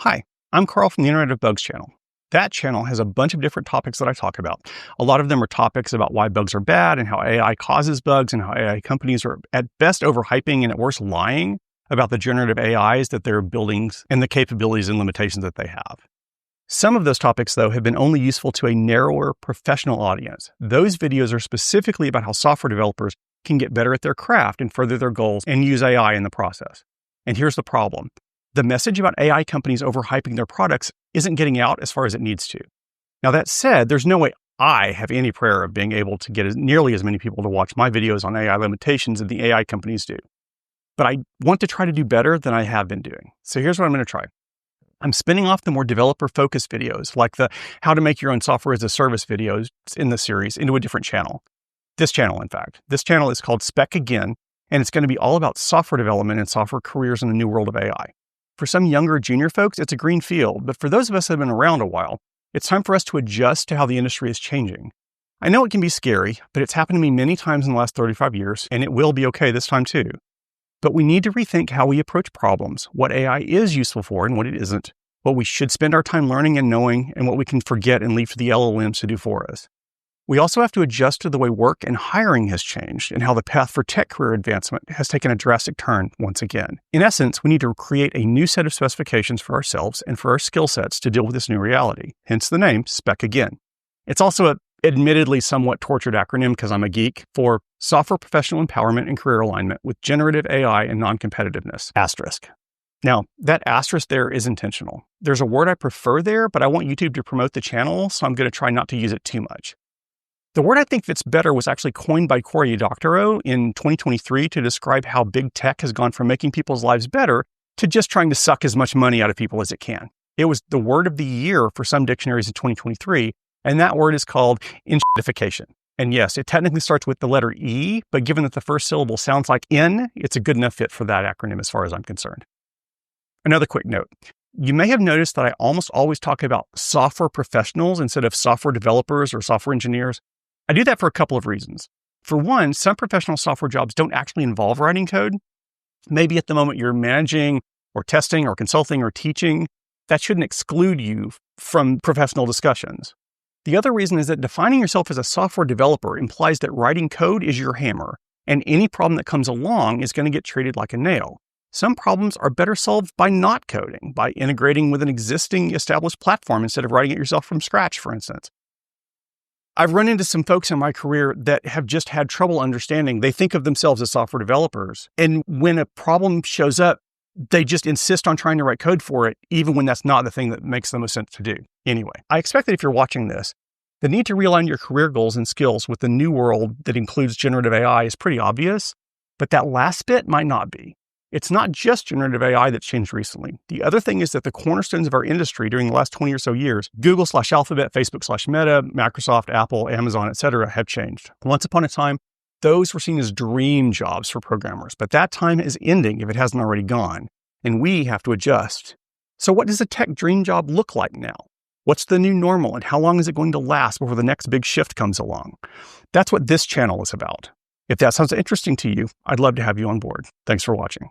Hi, I'm Carl from the Internet of Bugs channel. That channel has a bunch of different topics that I talk about. A lot of them are topics about why bugs are bad and how AI causes bugs and how AI companies are at best overhyping and at worst lying about the generative AIs that they're building and the capabilities and limitations that they have. Some of those topics, though, have been only useful to a narrower professional audience. Those videos are specifically about how software developers can get better at their craft and further their goals and use AI in the process. And here's the problem. The message about AI companies overhyping their products isn't getting out as far as it needs to. Now, that said, there's no way I have any prayer of being able to get nearly as many people to watch my videos on AI limitations as the AI companies do. But I want to try to do better than I have been doing. So here's what I'm going to try. I'm spinning off the more developer-focused videos, like the how to make your own software as a service videos in the series, into a different channel. This channel, in fact. This channel is called Spec Again, and it's going to be all about software development and software careers in the new world of AI. For some younger junior folks, it's a green field, but for those of us that have been around a while, it's time for us to adjust to how the industry is changing. I know it can be scary, but it's happened to me many times in the last 35 years, and it will be okay this time too. But we need to rethink how we approach problems, what AI is useful for and what it isn't, what we should spend our time learning and knowing, and what we can forget and leave to the LLMs to do for us. We also have to adjust to the way work and hiring has changed and how the path for tech career advancement has taken a drastic turn once again. In essence, we need to create a new set of specifications for ourselves and for our skill sets to deal with this new reality, hence the name Spec Again. It's also an admittedly somewhat tortured acronym because I'm a geek for Software Professional Empowerment and Career Alignment with Generative AI and Non-Competitiveness, asterisk. Now, that asterisk there is intentional. There's a word I prefer there, but I want YouTube to promote the channel, so I'm going to try not to use it too much. The word I think fits better was actually coined by Cory Doctorow in 2023 to describe how big tech has gone from making people's lives better to just trying to suck as much money out of people as it can. It was the word of the year for some dictionaries in 2023, and that word is called inshitification. And yes, it technically starts with the letter E, but given that the first syllable sounds like N, it's a good enough fit for that acronym as far as I'm concerned. Another quick note. You may have noticed that I almost always talk about software professionals instead of software developers or software engineers. I do that for a couple of reasons. For one, some professional software jobs don't actually involve writing code. Maybe at the moment you're managing or testing or consulting or teaching. That shouldn't exclude you from professional discussions. The other reason is that defining yourself as a software developer implies that writing code is your hammer, and any problem that comes along is going to get treated like a nail. Some problems are better solved by not coding, by integrating with an existing established platform instead of writing it yourself from scratch, for instance. I've run into some folks in my career that have just had trouble understanding. They think of themselves as software developers. And when a problem shows up, they just insist on trying to write code for it, even when that's not the thing that makes the most sense to do. Anyway, I expect that if you're watching this, the need to realign your career goals and skills with the new world that includes generative AI is pretty obvious, but that last bit might not be. It's not just generative AI that's changed recently. The other thing is that the cornerstones of our industry during the last 20 or so years, Google/Alphabet, Facebook/Meta, Microsoft, Apple, Amazon, etc., have changed. Once upon a time, those were seen as dream jobs for programmers, but that time is ending if it hasn't already gone, and we have to adjust. So what does a tech dream job look like now? What's the new normal, and how long is it going to last before the next big shift comes along? That's what this channel is about. If that sounds interesting to you, I'd love to have you on board. Thanks for watching.